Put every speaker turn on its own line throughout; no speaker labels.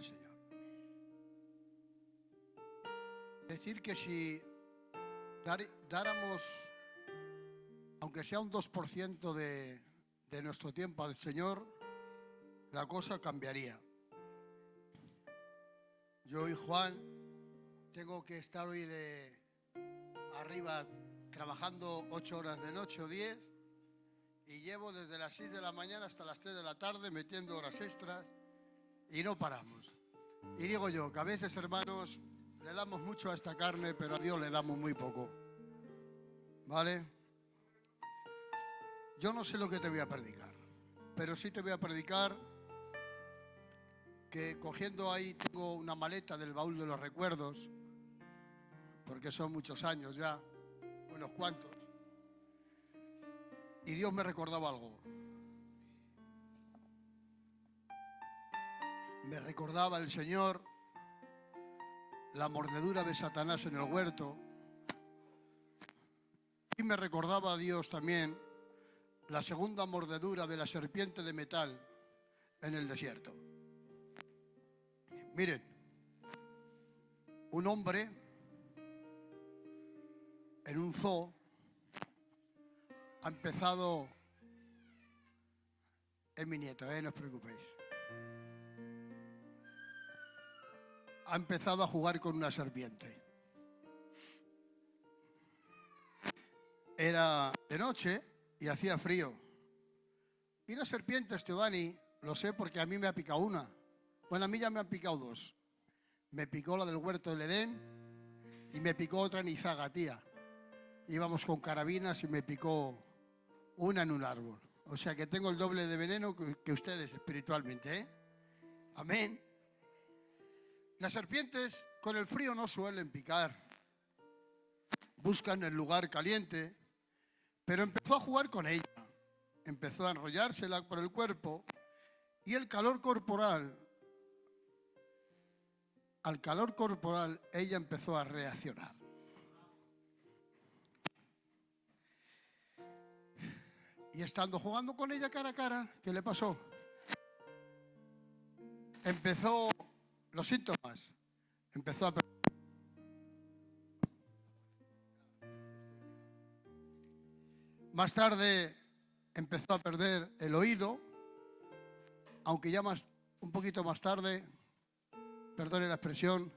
del Señor. Decir que si dáramos, aunque sea un 2% de nuestro tiempo al Señor, la cosa cambiaría. Yo y Juan tengo que estar hoy de arriba trabajando 8 horas de noche o 10 y llevo desde las 6 de la mañana hasta las 3 de la tarde metiendo horas extras y no paramos. Y digo yo que a veces, hermanos, le damos mucho a esta carne, pero a Dios le damos muy poco. ¿Vale? Yo no sé lo que te voy a predicar, pero sí te voy a predicar que cogiendo ahí tengo una maleta del baúl de los recuerdos, porque son muchos años ya, unos cuantos, y Dios me recordaba algo. Me recordaba el Señor la mordedura de Satanás en el huerto, y me recordaba a Dios también la segunda mordedura de la serpiente de metal en el desierto. Miren, un hombre en un zoo ha empezado, es mi nieto, no os preocupéis, ha empezado a jugar con una serpiente. Era de noche y hacía frío. Y las serpientes, Teodani, lo sé porque a mí me ha picado una. Bueno, a mí ya me han picado dos. Me picó la del huerto del Edén y me picó otra en Izaga, tía. Íbamos con carabinas y me picó una en un árbol. O sea que tengo el doble de veneno que ustedes espiritualmente, ¿eh? Amén. Las serpientes con el frío no suelen picar. Buscan el lugar caliente. Pero empezó a jugar con ella. Empezó a enrollársela por el cuerpo y al calor corporal ella empezó a reaccionar. Y estando jugando con ella cara a cara, ¿qué le pasó? Empezó los síntomas. Empezó a más tarde empezó a perder el oído, aunque ya un poquito más tarde, perdone la expresión,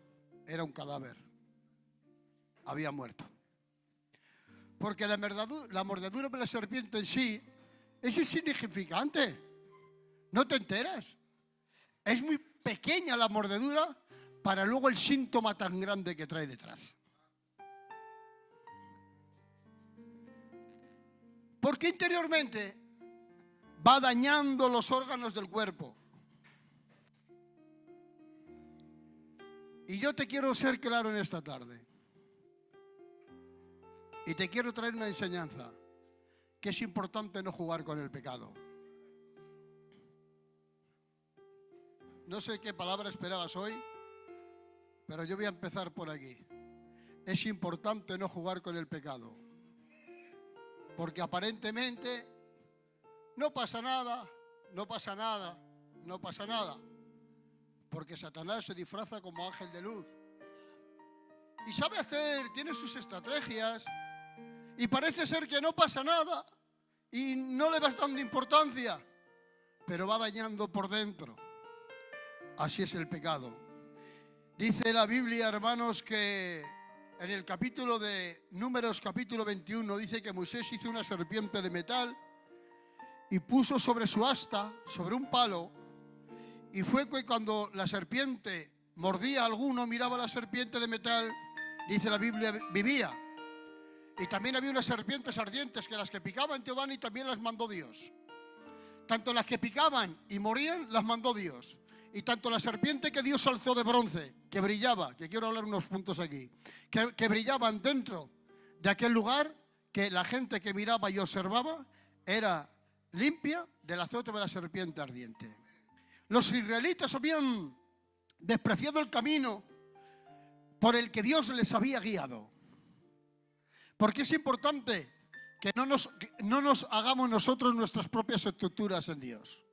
era un cadáver. Había muerto. Porque la mordedura de la serpiente en sí es insignificante. ¿No te enteras? Es muy pequeña la mordedura para luego el síntoma tan grande que trae detrás. Porque interiormente va dañando los órganos del cuerpo. Y yo te quiero ser claro en esta tarde. Y te quiero traer una enseñanza, que es importante no jugar con el pecado. No sé qué palabra esperabas hoy, pero yo voy a empezar por aquí. Es importante no jugar con el pecado. Porque aparentemente no pasa nada, no pasa nada, no pasa nada. Porque Satanás se disfraza como ángel de luz. Y sabe tiene sus estrategias. Y parece ser que no pasa nada. Y no le vas dando importancia. Pero va dañando por dentro. Así es el pecado. Dice la Biblia, hermanos, que en el capítulo de Números, capítulo 21, dice que Moisés hizo una serpiente de metal y puso sobre su asta, sobre un palo, y fue que cuando la serpiente mordía a alguno, miraba a la serpiente de metal, dice la Biblia, vivía. Y también había unas serpientes ardientes que las que picaban Teodani también las mandó Dios. Tanto las que picaban y morían las mandó Dios. Y tanto la serpiente que Dios alzó de bronce, que brillaba, que quiero hablar unos puntos aquí, que brillaban dentro de aquel lugar, que la gente que miraba y observaba era limpia del azote de la serpiente ardiente. Los israelitas habían despreciado el camino por el que Dios les había guiado. Porque es importante que no nos hagamos nosotros nuestras propias estructuras en Dios.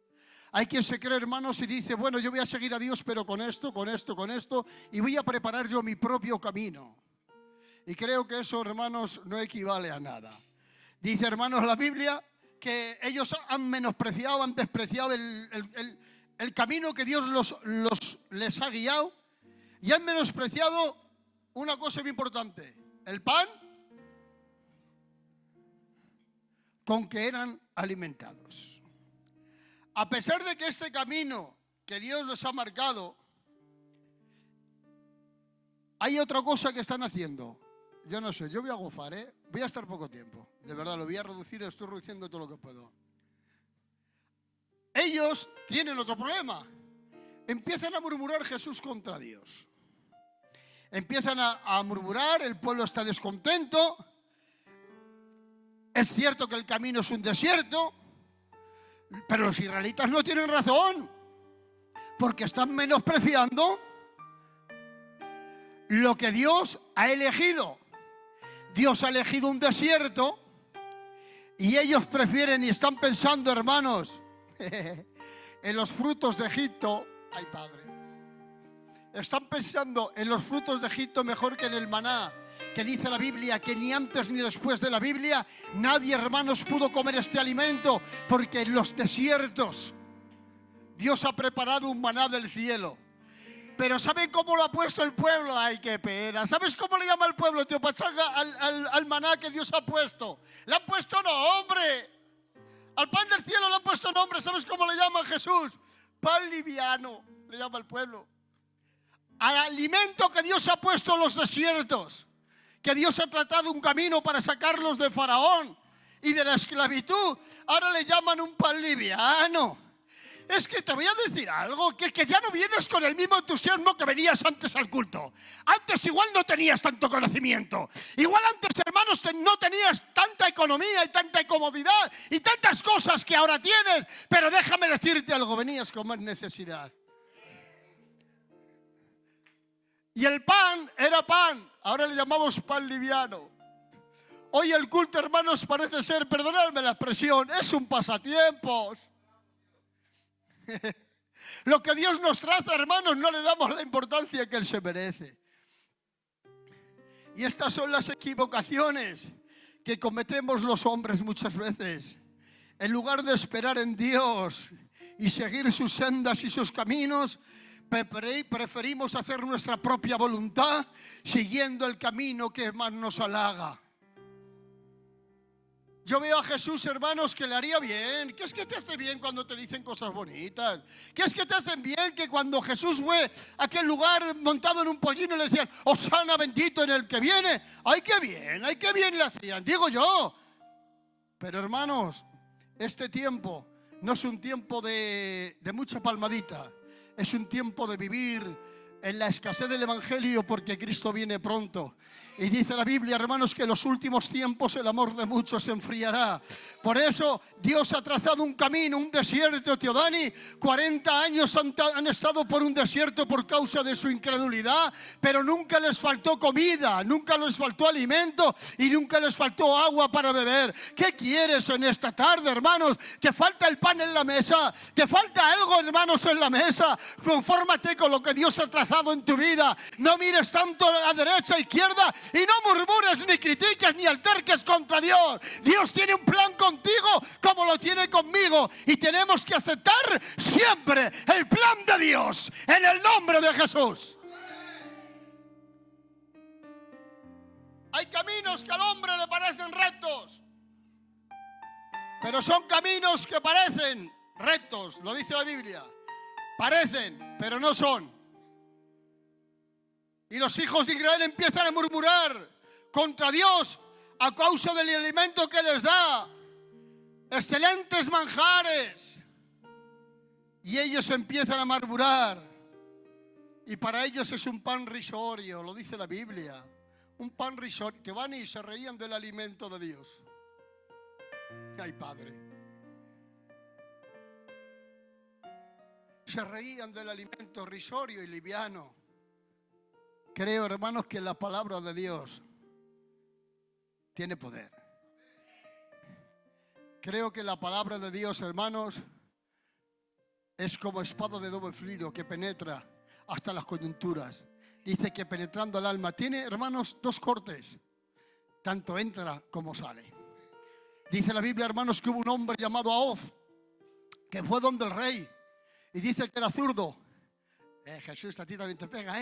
Hay quien se cree, hermanos, y dice, bueno, yo voy a seguir a Dios, pero con esto, y voy a preparar yo mi propio camino. Y creo que eso, hermanos, no equivale a nada. Dice, hermanos, la Biblia que ellos han menospreciado, han despreciado el camino que Dios les ha guiado, y han menospreciado una cosa muy importante: el pan con que eran alimentados. A pesar de que este camino que Dios les ha marcado, hay otra cosa que están haciendo. Yo no sé, yo voy a gofar, voy a estar poco tiempo. De verdad, lo voy a reducir, estoy reduciendo todo lo que puedo. Ellos tienen otro problema. Empiezan a murmurar Jesús contra Dios. Empiezan a murmurar, el pueblo está descontento. Es cierto que el camino es un desierto, pero los israelitas no tienen razón, porque están menospreciando lo que Dios ha elegido. Dios ha elegido un desierto y ellos prefieren y están pensando, hermanos, en los frutos de Egipto. Ay, Padre. Están pensando en los frutos de Egipto mejor que en el maná, que dice la Biblia que ni antes ni después de la Biblia nadie, hermanos, pudo comer este alimento, porque en los desiertos Dios ha preparado un maná del cielo. Pero ¿saben cómo lo ha puesto el pueblo? ¡Ay, qué pena! ¿Sabes cómo le llama el pueblo, tío Pachanga, al maná que Dios ha puesto? Le han puesto nombre. Al pan del cielo le han puesto nombre. ¿Sabes cómo le llama Jesús? Pan liviano, le llama el pueblo. Al alimento que Dios ha puesto en los desiertos, que Dios ha tratado un camino para sacarlos de Faraón y de la esclavitud, ahora le llaman un pan liviano. Es que te voy a decir algo, que ya no vienes con el mismo entusiasmo que venías antes al culto. Antes igual no tenías tanto conocimiento. Igual antes, hermanos, no tenías tanta economía y tanta comodidad y tantas cosas que ahora tienes. Pero déjame decirte algo, venías con más necesidad. Y el pan era pan, ahora le llamamos pan liviano. Hoy el culto, hermanos, parece ser, perdonadme la expresión, es un pasatiempos. Lo que Dios nos traza, hermanos, no le damos la importancia que Él se merece. Y estas son las equivocaciones que cometemos los hombres muchas veces. En lugar de esperar en Dios y seguir sus sendas y sus caminos, preferimos hacer nuestra propia voluntad, siguiendo el camino que más nos halaga. Yo veo a Jesús, hermanos, que le haría bien. ¿Qué es que te hace bien cuando te dicen cosas bonitas? ¿Qué es que te hacen bien que cuando Jesús fue a aquel lugar montado en un pollino le decían, Hosana bendito en el que viene? ¡Ay, qué bien le hacían! Digo yo. Pero, hermanos, este tiempo no es un tiempo de mucha palmadita. Es un tiempo de vivir en la escasez del Evangelio, porque Cristo viene pronto. Y dice la Biblia, hermanos, que en los últimos tiempos el amor de muchos se enfriará. Por eso Dios ha trazado un camino, un desierto, tío Dani. 40 años han estado por un desierto por causa de su incredulidad, pero nunca les faltó comida, nunca les faltó alimento y nunca les faltó agua para beber. ¿Qué quieres en esta tarde, hermanos? ¿Que falta el pan en la mesa? ¿Que falta algo, hermanos, en la mesa? Confórmate con lo que Dios ha trazado en tu vida. No mires tanto a la derecha, izquierda, y no murmures, ni critiques, ni alterques contra Dios. Dios tiene un plan contigo como lo tiene conmigo, y tenemos que aceptar siempre el plan de Dios en el nombre de Jesús. Hay caminos que al hombre le parecen rectos, pero son caminos que parecen rectos, lo dice la Biblia. Parecen, pero no son. Y los hijos de Israel empiezan a murmurar contra Dios a causa del alimento que les da. Excelentes manjares. Y ellos empiezan a murmurar. Y para ellos es un pan risorio, lo dice la Biblia. Un pan risorio, que van y se reían del alimento de Dios. ¡Ay, Padre! Se reían del alimento risorio y liviano. Creo, hermanos, que la palabra de Dios tiene poder. Creo que la palabra de Dios, hermanos, es como espada de doble filo que penetra hasta las coyunturas. Dice que penetrando el alma tiene, hermanos, dos cortes. Tanto entra como sale. Dice la Biblia, hermanos, que hubo un hombre llamado Ahab, que fue donde el rey. Y dice que era zurdo. Jesús, a ti también te pega,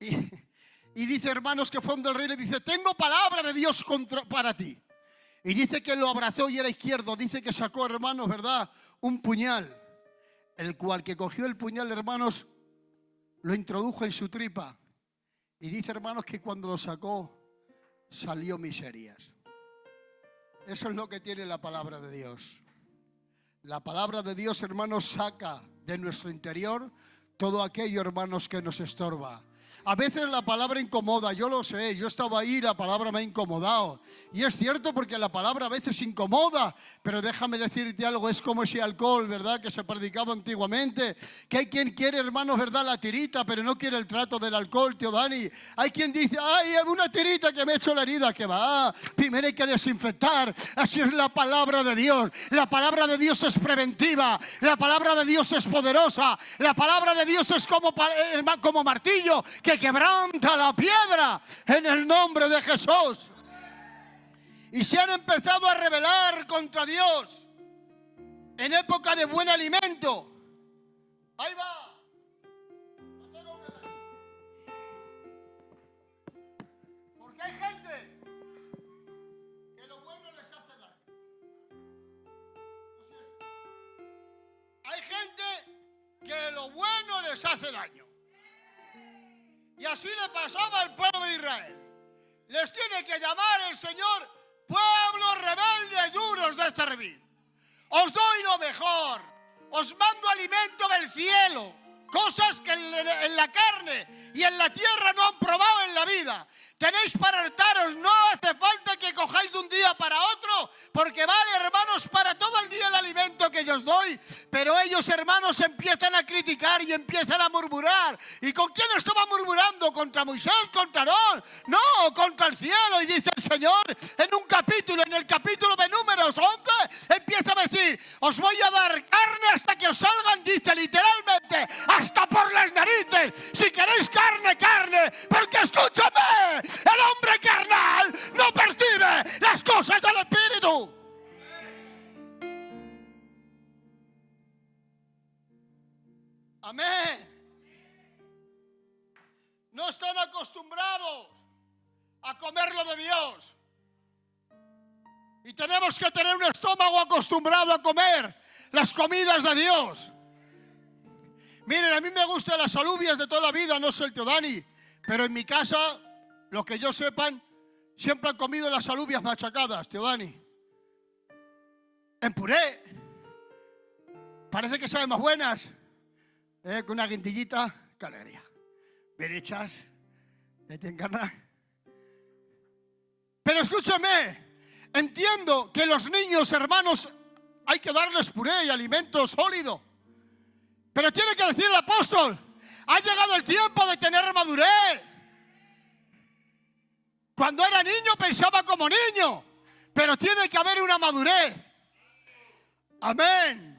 Y dice, hermanos, que fue donde el rey le dice, tengo palabra de Dios para ti. Y dice que lo abrazó y era izquierdo. Dice que sacó, hermanos, ¿verdad?, un puñal. El cual que cogió el puñal, hermanos, lo introdujo en su tripa. Y dice, hermanos, que cuando lo sacó, salió miserias. Eso es lo que tiene la palabra de Dios. La palabra de Dios, hermanos, saca de nuestro interior todo aquello, hermanos, que nos estorba. A veces la palabra incomoda, yo lo sé, yo estaba ahí y la palabra me ha incomodado. Y es cierto porque la palabra a veces incomoda, pero déjame decirte algo, es como ese alcohol, ¿verdad?, que se predicaba antiguamente, que hay quien quiere, hermanos, ¿verdad?, la tirita, pero no quiere el trato del alcohol, tío Dani. Hay quien dice, ay, una tirita que me he hecho la herida, que va, primero hay que desinfectar. Así es la palabra de Dios. La palabra de Dios es preventiva, la palabra de Dios es poderosa, la palabra de Dios es como martillo, que quebranta la piedra en el nombre de Jesús. Y se han empezado a rebelar contra Dios en época de buen alimento. Ahí va. Lo tengo que ver. Porque hay gente que lo bueno les hace daño. Hay gente que lo bueno les hace daño. Y así le pasaba al pueblo de Israel. Les tiene que llamar el Señor pueblos rebeldes duros de servir. Os doy lo mejor. Os mando alimento del cielo. Cosas que en la carne y en la tierra no han probado en la vida. Tenéis para hartaros, no hace falta que cojáis de un día para otro, porque vale, hermanos, para todo el día el alimento que yo os doy. Pero ellos, hermanos, empiezan a criticar y empiezan a murmurar. ¿Y con quién estaba murmurando? ¿Contra Moisés? ¿Contra Aarón? No, contra el cielo. Y dice el Señor en un capítulo, en el capítulo de Números 11, empieza a decir, os voy a dar carne hasta que os salgan, dice literalmente, hasta por las narices. Si queréis carne, carne, porque escúchame, el hombre carnal no percibe las cosas del Espíritu. Amén. No están acostumbrados a comer lo de Dios. Y tenemos que tener un estómago acostumbrado a comer las comidas de Dios. Miren, a mí me gustan las alubias de toda la vida, no sé el tío Dani, pero en mi casa, los que yo sepan, siempre han comido las alubias machacadas, tío Dani. En puré. Parece que saben más buenas. Con una guindillita, qué alegría. Bien hechas, te encarna. Pero escúchame, entiendo que los niños, hermanos, hay que darles puré y alimento sólido. Pero tiene que decir el apóstol, ha llegado el tiempo de tener madurez. Cuando era niño pensaba como niño, pero tiene que haber una madurez. Amén.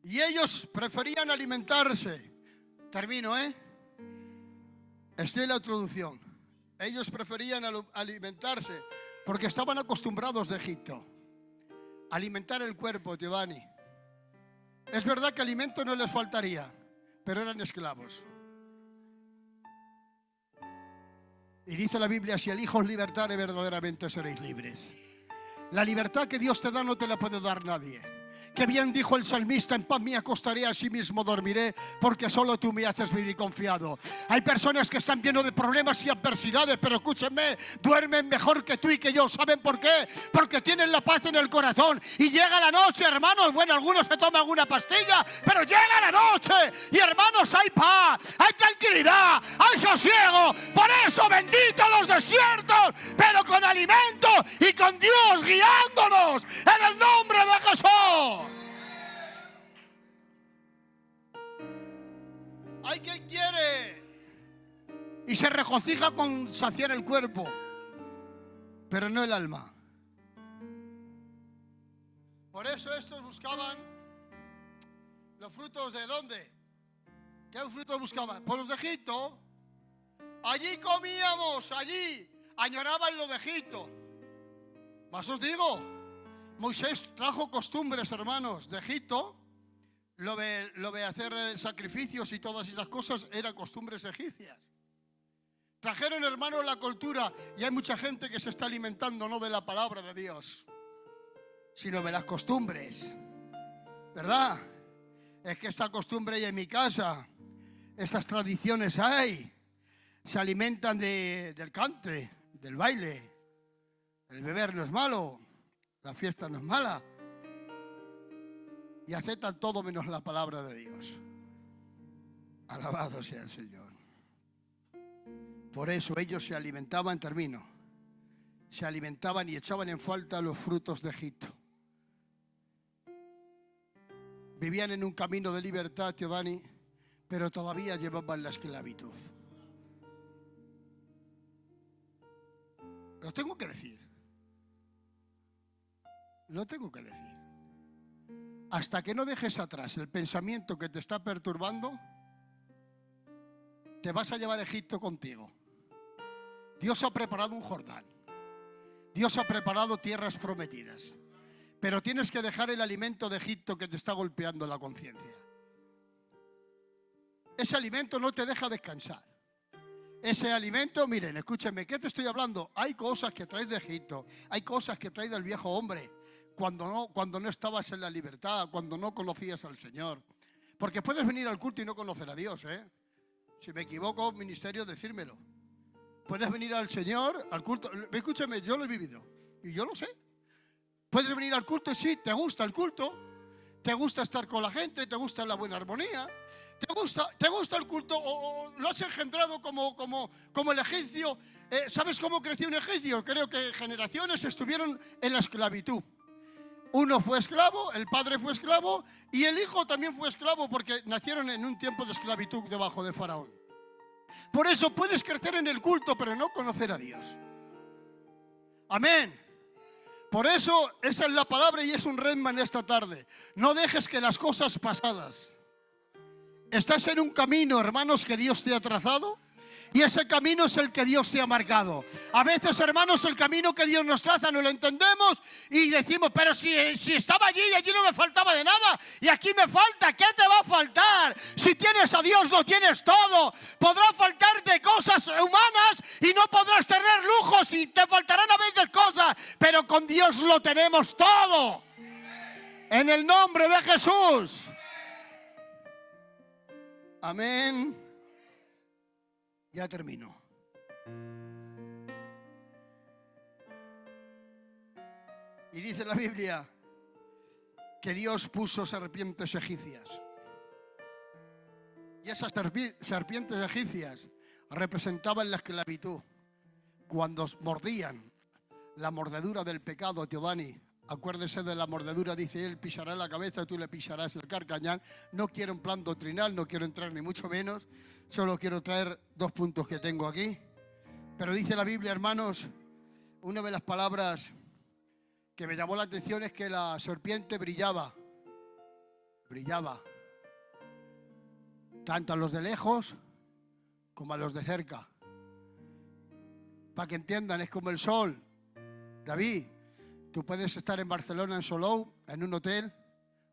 Y ellos preferían alimentarse. Termino, Estoy en la introducción. Ellos preferían alimentarse porque estaban acostumbrados de Egipto. Alimentar el cuerpo, tío Dani. Es verdad que alimento no les faltaría, pero eran esclavos. Y dice la Biblia, si el Hijo os libertare, verdaderamente seréis libres. La libertad que Dios te da no te la puede dar nadie. Que bien dijo el salmista, en paz me acostaré, así mismo dormiré, porque solo tú me haces vivir confiado. Hay personas que están llenos de problemas y adversidades, pero escúchenme, duermen mejor que tú y que yo. ¿Saben por qué? Porque tienen la paz en el corazón. Y llega la noche, hermanos, bueno, algunos se toman alguna pastilla, pero llega la noche y, hermanos, hay paz, hay tranquilidad, hay sosiego. Por eso, bendito los desiertos, pero con alimento y con Dios guiándonos en el nombre de Jesús. Hay quien quiere y se regocija con saciar el cuerpo, pero no el alma. Por eso estos buscaban ¿Los frutos de dónde? ¿Qué frutos buscaban? Por los de Egipto. Allí comíamos, allí añoraban lo de Egipto. Mas os digo, Moisés trajo costumbres, hermanos, de Egipto. Lo de hacer sacrificios y todas esas cosas eran costumbres egipcias. Trajeron, hermanos, la cultura, y hay mucha gente que se está alimentando no de la palabra de Dios, sino de las costumbres, ¿verdad? Es que esta costumbre hay en mi casa, estas tradiciones hay, se alimentan del cante, del baile, el beber no es malo, la fiesta no es mala, y aceptan todo menos la palabra de Dios. Alabado sea el Señor. Por eso ellos se alimentaban, se alimentaban y echaban en falta los frutos de Egipto. Vivían en un camino de libertad, Teodani, pero todavía llevaban la esclavitud. Lo tengo que decir. Lo tengo que decir. Hasta que no dejes atrás el pensamiento que te está perturbando, te vas a llevar a Egipto contigo. Dios ha preparado un Jordán. Dios ha preparado tierras prometidas. Pero tienes que dejar el alimento de Egipto que te está golpeando la conciencia. Ese alimento no te deja descansar. Ese alimento, miren, escúchenme, ¿qué te estoy hablando? Hay cosas que traes de Egipto, hay cosas que traes del viejo hombre, cuando no estabas en la libertad, cuando no conocías al Señor. Porque puedes venir al culto y no conocer a Dios, ¿eh? Si me equivoco, ministerio, decírmelo. Puedes venir al Señor, al culto. Escúchame, yo lo he vivido y yo lo sé. Puedes venir al culto y sí, te gusta el culto, te gusta estar con la gente, te gusta la buena armonía, te gusta el culto, o lo has engendrado como el egipcio. ¿Sabes cómo creció un egipcio? Creo que generaciones estuvieron en la esclavitud. Uno fue esclavo, el padre fue esclavo y el hijo también fue esclavo porque nacieron en un tiempo de esclavitud debajo de Faraón. Por eso puedes crecer en el culto, pero no conocer a Dios. Amén. Por eso esa es la palabra y es un rema en esta tarde. No dejes que las cosas pasadas. Estás en un camino, hermanos, que Dios te ha trazado. Y ese camino es el que Dios te ha marcado. A veces, hermanos, el camino que Dios nos traza no lo entendemos y decimos, pero si estaba allí y allí no me faltaba de nada y aquí me falta, ¿qué te va a faltar? Si tienes a Dios lo tienes todo. Podrá faltarte cosas humanas y no podrás tener lujos y te faltarán a veces cosas, pero con Dios lo tenemos todo. En el nombre de Jesús. Amén. Ya termino. Y dice la Biblia que Dios puso serpientes egipcias. Y esas serpientes egipcias representaban la esclavitud. Cuando mordían, la mordedura del pecado, Teodani. Acuérdese de la mordedura, dice él, pisará la cabeza y tú le pisarás el carcañal. No quiero en plan doctrinal, no quiero entrar ni mucho menos. Solo quiero traer 2 puntos que tengo aquí. Pero dice la Biblia, hermanos, una de las palabras que me llamó la atención es que la serpiente brillaba. Brillaba. Tanto a los de lejos como a los de cerca. Para que entiendan, es como el sol. David, tú puedes estar en Barcelona, en Salou, en un hotel.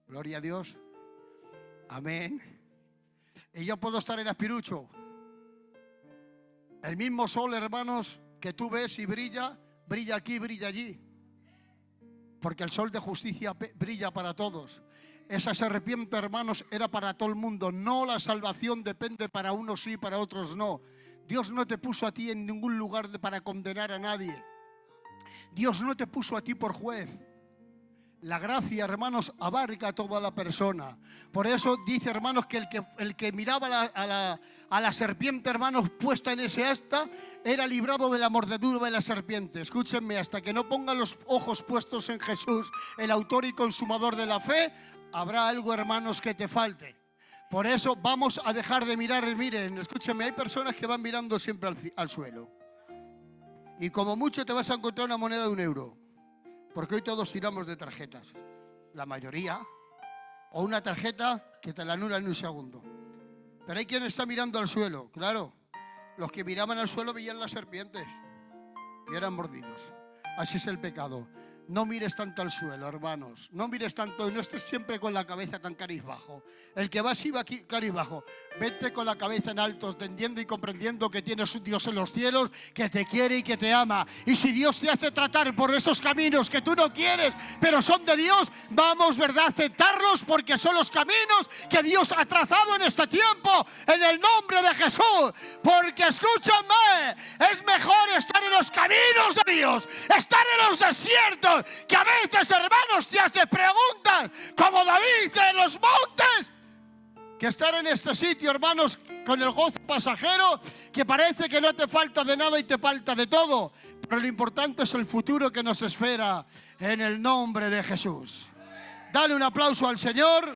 Gloria a Dios. Amén. Y yo puedo estar en Aspirucho. El mismo sol, hermanos, que tú ves y brilla aquí, brilla allí. Porque el sol de justicia brilla para todos. Esa serpiente, hermanos, era para todo el mundo. No, la salvación depende para unos sí, para otros no. Dios no te puso a ti en ningún lugar para condenar a nadie. Dios no te puso a ti por juez. La gracia, hermanos, abarca a toda la persona. Por eso dice, hermanos, que el que miraba a la serpiente, hermanos, puesta en ese asta, era librado de la mordedura de la serpiente. Escúchenme, hasta que no pongan los ojos puestos en Jesús, el autor y consumador de la fe, habrá algo, hermanos, que te falte. Por eso vamos a dejar de mirar. Miren, escúchenme, hay personas que van mirando siempre al suelo. Y como mucho te vas a encontrar una moneda de 1 euro. Porque hoy todos tiramos de tarjetas. La mayoría. o una tarjeta que te la anula en un segundo. Pero hay quien está mirando al suelo, claro. Los que miraban al suelo veían las serpientes y eran mordidos. Así es el pecado. No mires tanto al suelo, hermanos. No mires tanto y no estés siempre con la cabeza tan cabizbajo. El que va así va aquí cabizbajo. Vete con la cabeza en alto, entendiendo y comprendiendo que tienes un Dios en los cielos que te quiere y que te ama. Y si Dios te hace tratar por esos caminos que tú no quieres, pero son de Dios, vamos, ¿verdad?, a aceptarlos, porque son los caminos que Dios ha trazado en este tiempo, en el nombre de Jesús. Porque escúchame, es mejor estar en los caminos de Dios, estar en los desiertos, que a veces, hermanos, te hace preguntas como David en los montes, que estar en este sitio, hermanos, con el gozo pasajero, que parece que no te falta de nada y te falta de todo. Pero lo importante es el futuro que nos espera en el nombre de Jesús. Dale un aplauso al Señor.